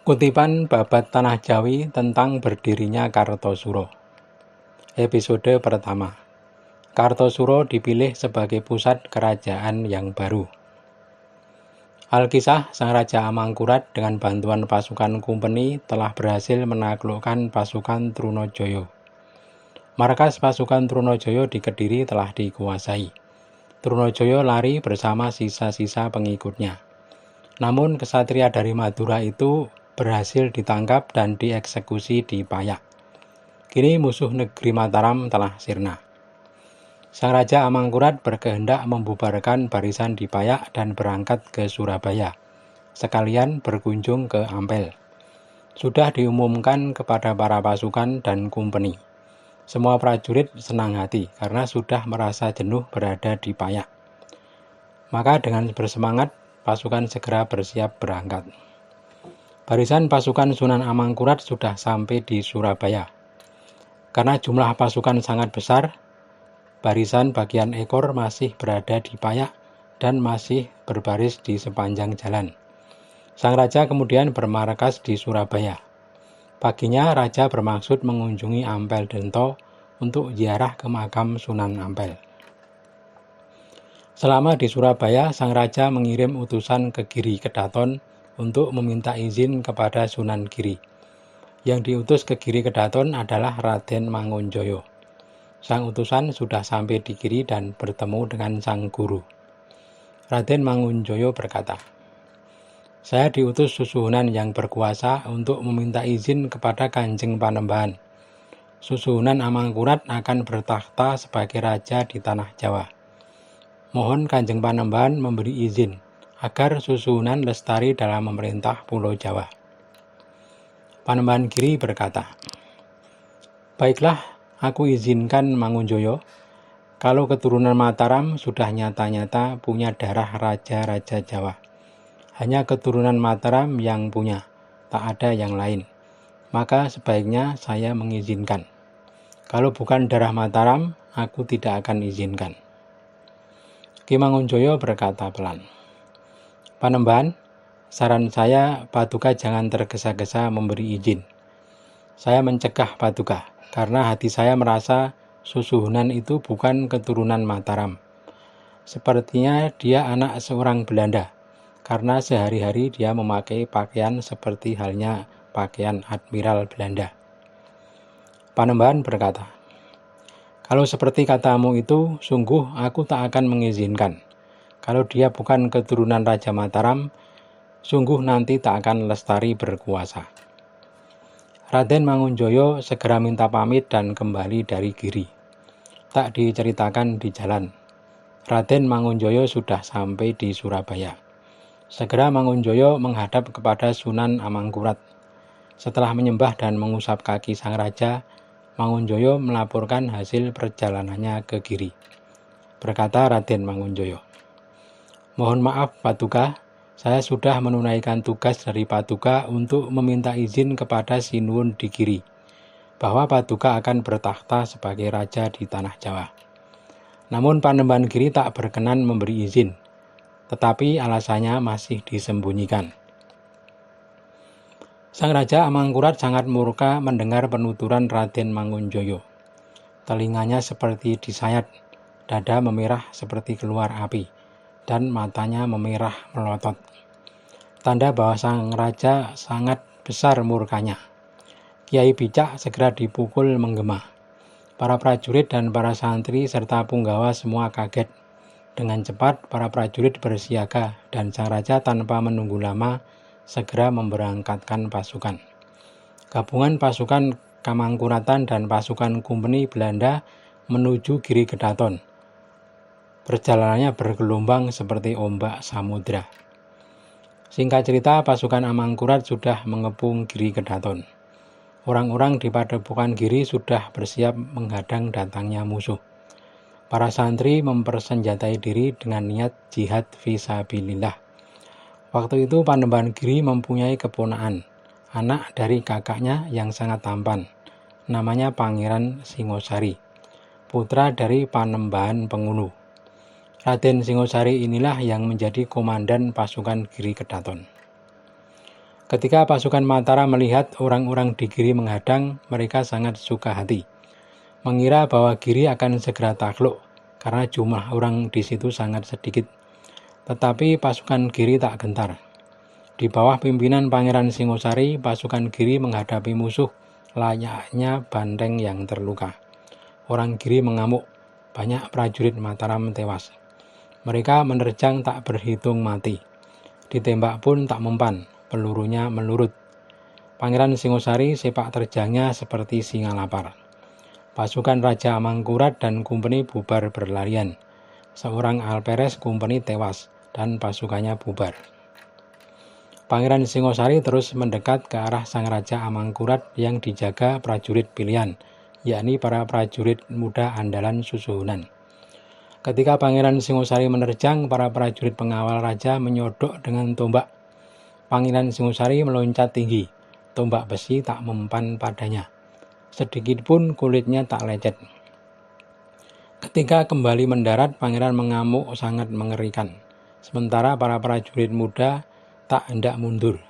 Kutipan Babat Tanah Jawi tentang berdirinya Kartosuro. Episode pertama. Kartosuro dipilih sebagai pusat kerajaan yang baru. Alkisah, Sang Raja Amangkurat dengan bantuan pasukan Kumpeni telah berhasil menaklukkan pasukan Trunojoyo. Markas pasukan Trunojoyo di Kediri telah dikuasai. Trunojoyo lari bersama sisa-sisa pengikutnya. Namun kesatria dari Madura itu berhasil ditangkap dan dieksekusi di Payak. Kini musuh negeri Mataram telah sirna. Sang Raja Amangkurat berkehendak membubarkan barisan di Payak dan berangkat ke Surabaya, sekalian berkunjung ke Ampel. Sudah diumumkan kepada para pasukan dan kumpeni. Semua prajurit senang hati karena sudah merasa jenuh berada di Payak. Maka dengan bersemangat, pasukan segera bersiap berangkat. Barisan pasukan Sunan Amangkurat sudah sampai di Surabaya. Karena jumlah pasukan sangat besar, barisan bagian ekor masih berada di Payak dan masih berbaris di sepanjang jalan. Sang Raja kemudian bermarkas di Surabaya. Paginya Raja bermaksud mengunjungi Ampel Dento untuk ziarah ke makam Sunan Ampel. Selama di Surabaya, Sang Raja mengirim utusan ke Giri Kedaton untuk meminta izin kepada Sunan Giri. Yang diutus ke Giri Kedaton adalah Raden Mangunjoyo. Sang utusan sudah sampai di Giri dan bertemu dengan sang guru. Raden Mangunjoyo berkata, "Saya diutus Susuhunan yang berkuasa untuk meminta izin kepada Kanjeng Panembahan. Susuhunan Amangkurat akan bertakhta sebagai raja di tanah Jawa. Mohon Kanjeng Panembahan memberi izin agar Susuhunan lestari dalam memerintah Pulau Jawa." Panembahan Giri berkata, "Baiklah, aku izinkan Mangunjoyo. Kalau keturunan Mataram sudah nyata-nyata punya darah raja-raja Jawa. Hanya keturunan Mataram yang punya, tak ada yang lain. Maka sebaiknya saya mengizinkan. Kalau bukan darah Mataram, aku tidak akan izinkan." Ki Mangunjoyo berkata pelan, "Panembahan, saran saya Paduka jangan tergesa-gesa memberi izin. Saya mencegah Paduka karena hati saya merasa Susuhunan itu bukan keturunan Mataram. Sepertinya dia anak seorang Belanda karena sehari-hari dia memakai pakaian seperti halnya pakaian Admiral Belanda." Panembahan berkata, "Kalau seperti katamu itu, sungguh aku tak akan mengizinkan. Kalau dia bukan keturunan Raja Mataram, sungguh nanti tak akan lestari berkuasa." Raden Mangunjoyo segera minta pamit dan kembali dari Giri. Tak diceritakan di jalan, Raden Mangunjoyo sudah sampai di Surabaya. Segera Mangunjoyo menghadap kepada Sunan Amangkurat. Setelah menyembah dan mengusap kaki sang raja, Mangunjoyo melaporkan hasil perjalanannya ke Giri. Berkata Raden Mangunjoyo, "Mohon maaf Paduka, saya sudah menunaikan tugas dari Paduka untuk meminta izin kepada Sinuwun di Giri, bahwa Paduka akan bertakhta sebagai raja di tanah Jawa. Namun Panembahan Giri tak berkenan memberi izin, tetapi alasannya masih disembunyikan." Sang Raja Amangkurat sangat murka mendengar penuturan Raden Mangunjoyo. Telinganya seperti disayat, dada memerah seperti keluar api, dan matanya memerah melotot. Tanda bahwa sang raja sangat besar murkanya. Kiai Bicak segera dipukul menggema. Para prajurit dan para santri serta punggawa semua kaget. Dengan cepat para prajurit bersiaga dan sang raja tanpa menunggu lama segera memberangkatkan pasukan. Gabungan pasukan Kamangkuratan dan pasukan Kumpeni Belanda menuju Giri Kedaton. Perjalanannya bergelombang seperti ombak samudra. Singkat cerita, pasukan Amangkurat sudah mengepung Giri Kedaton. Orang-orang di padepokan Giri sudah bersiap menghadang datangnya musuh. Para santri mempersenjatai diri dengan niat jihad fisabilillah. Waktu itu Panembahan Giri mempunyai keponakan, anak dari kakaknya yang sangat tampan. Namanya Pangeran Singosari, putra dari Panembahan Pengulu. Raden Singosari inilah yang menjadi komandan pasukan Giri Kedaton. Ketika pasukan Mataram melihat orang-orang di Giri menghadang, mereka sangat suka hati, mengira bahwa Giri akan segera takluk karena jumlah orang di situ sangat sedikit. Tetapi pasukan Giri tak gentar. Di bawah pimpinan Pangeran Singosari, pasukan Giri menghadapi musuh layaknya banteng yang terluka. Orang Giri mengamuk, banyak prajurit Mataram tewas. Mereka menerjang tak berhitung mati. Ditembak pun tak mempan, pelurunya melurut. Pangeran Singosari sepak terjangnya seperti singa lapar. Pasukan Raja Amangkurat dan Kumpeni bubar berlarian. Seorang alperes Kumpeni tewas dan pasukannya bubar. Pangeran Singosari terus mendekat ke arah Sang Raja Amangkurat yang dijaga prajurit pilihan, yakni para prajurit muda andalan Susuhunan. Ketika Pangeran Singosari menerjang, para prajurit pengawal raja menyodok dengan tombak. Pangeran Singosari meloncat tinggi, tombak besi tak mempan padanya. Sedikit pun kulitnya tak lecet. Ketika kembali mendarat, pangeran mengamuk sangat mengerikan. Sementara para prajurit muda tak hendak mundur.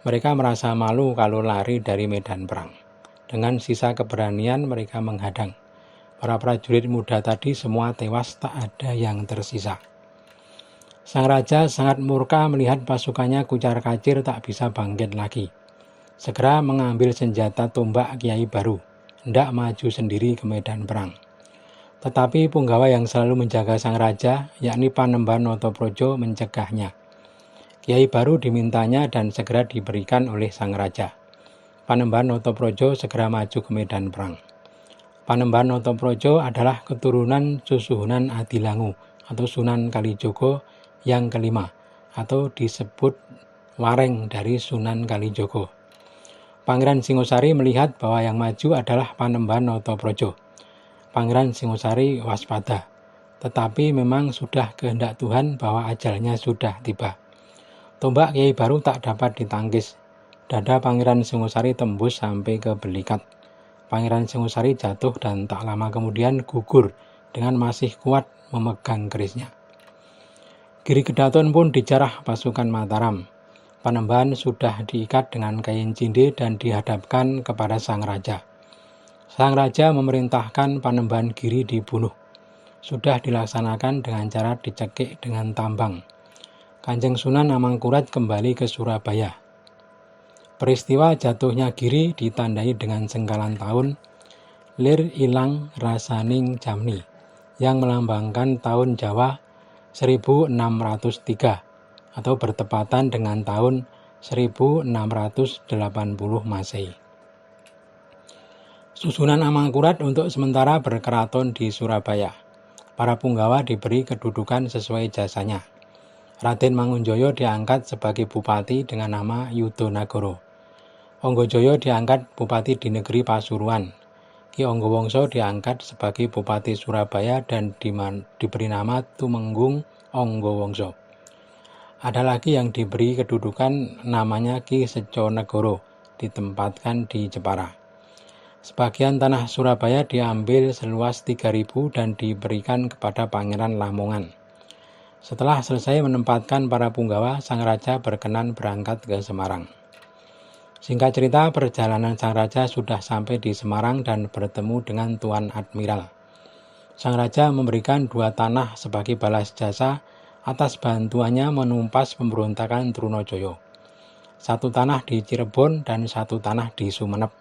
Mereka merasa malu kalau lari dari medan perang. Dengan sisa keberanian mereka menghadang. Para prajurit muda tadi semua tewas, tak ada yang tersisa. Sang raja sangat murka melihat pasukannya kucar-kacir tak bisa bangkit lagi. Segera mengambil senjata tombak Kiai Baru, hendak maju sendiri ke medan perang. Tetapi punggawa yang selalu menjaga sang raja, yakni Panembahan Notoprojo, mencegahnya. Kiai Baru dimintanya dan segera diberikan oleh sang raja. Panembahan Notoprojo segera maju ke medan perang. Panembahan Notoprojo adalah keturunan Susuhunan Adilangu atau Sunan Kalijogo yang kelima, atau disebut wareng dari Sunan Kalijogo. Pangeran Singosari melihat bahwa yang maju adalah Panembahan Notoprojo. Pangeran Singosari waspada, tetapi memang sudah kehendak Tuhan bahwa ajalnya sudah tiba. Tombak Kiai Baru tak dapat ditangkis. Dada Pangeran Singosari tembus sampai ke belikat. Pangeran Singosari jatuh dan tak lama kemudian gugur dengan masih kuat memegang kerisnya. Giri Kedaton pun dijarah pasukan Mataram. Panembahan sudah diikat dengan kain cinde dan dihadapkan kepada sang raja. Sang raja memerintahkan Panembahan Giri dibunuh. Sudah dilaksanakan dengan cara dicekik dengan tambang. Kanjeng Sunan Amangkurat kembali ke Surabaya. Peristiwa jatuhnya Giri ditandai dengan sengkalan tahun Lir Ilang Rasaning Jamni yang melambangkan tahun Jawa 1603 atau bertepatan dengan tahun 1680 Masehi. Susunan Amangkurat untuk sementara berkeraton di Surabaya. Para punggawa diberi kedudukan sesuai jasanya. Raden Mangunjoyo diangkat sebagai bupati dengan nama Yudonagoro. Onggojoyo diangkat bupati di negeri Pasuruan. Ki Onggowongso diangkat sebagai bupati Surabaya dan diberi nama Tumenggung Onggowongso. Ada lagi yang diberi kedudukan namanya Ki Seconegoro, ditempatkan di Jepara. Sebagian tanah Surabaya diambil seluas 3.000 dan diberikan kepada Pangeran Lamongan. Setelah selesai menempatkan para punggawa, sang raja berkenan berangkat ke Semarang. Singkat cerita, perjalanan sang raja sudah sampai di Semarang dan bertemu dengan Tuan Admiral. Sang raja memberikan 2 tanah sebagai balas jasa atas bantuannya menumpas pemberontakan Trunojoyo. 1 tanah di Cirebon dan 1 tanah di Sumenep.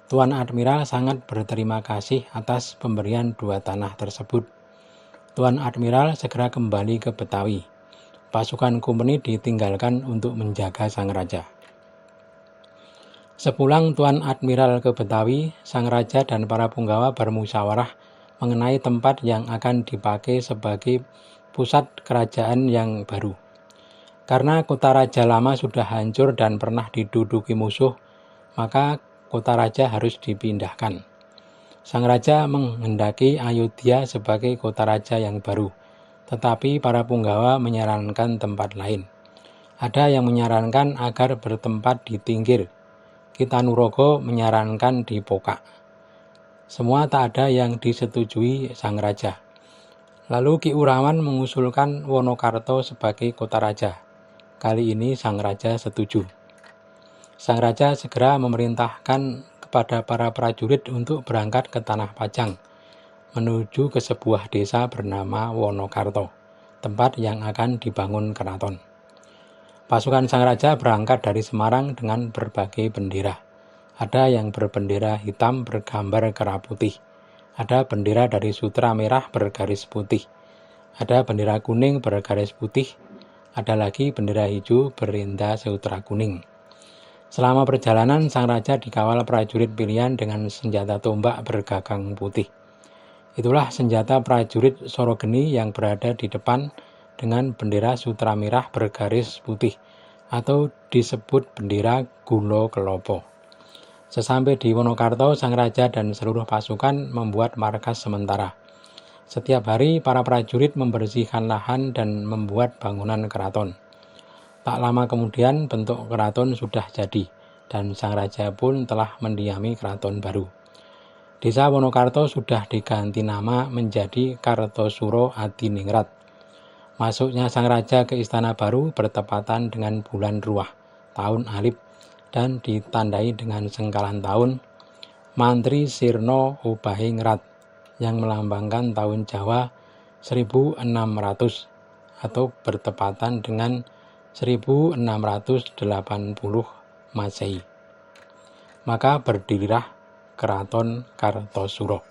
Tuan Admiral sangat berterima kasih atas pemberian 2 tanah tersebut. Tuan Admiral segera kembali ke Betawi. Pasukan Kumpeni ditinggalkan untuk menjaga sang raja. Sepulang Tuan Admiral ke Betawi, sang raja dan para punggawa bermusyawarah mengenai tempat yang akan dipakai sebagai pusat kerajaan yang baru. Karena kota raja lama sudah hancur dan pernah diduduki musuh, maka kota raja harus dipindahkan. Sang raja menghendaki Ayodhya sebagai kota raja yang baru, tetapi para punggawa menyarankan tempat lain. Ada yang menyarankan agar bertempat di Tinggir. Kitanurogo menyarankan di Pokak. Semua tak ada yang disetujui sang raja. Lalu Ki Urawan mengusulkan Wonokarto sebagai kota raja. Kali ini sang raja setuju. Sang raja segera memerintahkan kepada para prajurit untuk berangkat ke Tanah Pajang, menuju ke sebuah desa bernama Wonokarto, tempat yang akan dibangun keraton. Pasukan sang raja berangkat dari Semarang dengan berbagai bendera. Ada yang berbendera hitam bergambar kera putih, ada bendera dari sutra merah bergaris putih, ada bendera kuning bergaris putih, ada lagi bendera hijau berinda sutra kuning. Selama perjalanan, sang raja dikawal prajurit pilihan dengan senjata tombak bergagang putih. Itulah senjata prajurit Sorogeni yang berada di depan dengan bendera sutra merah bergaris putih, atau disebut bendera Gulo Kelopo. Sesampai di Wonokarto, sang raja dan seluruh pasukan membuat markas sementara. Setiap hari, para prajurit membersihkan lahan dan membuat bangunan keraton. Tak lama kemudian bentuk keraton sudah jadi, dan sang raja pun telah mendiami keraton baru. Desa Wonokarto sudah diganti nama menjadi Kartosuro Adiningrat. Masuknya sang raja ke istana baru bertepatan dengan bulan Ruah, tahun Alif, dan ditandai dengan sengkalan tahun Mantri Sirno Ubahingrat yang melambangkan tahun Jawa 1600 atau bertepatan dengan 1680 Masehi. Maka berdirilah Keraton Kartosuro.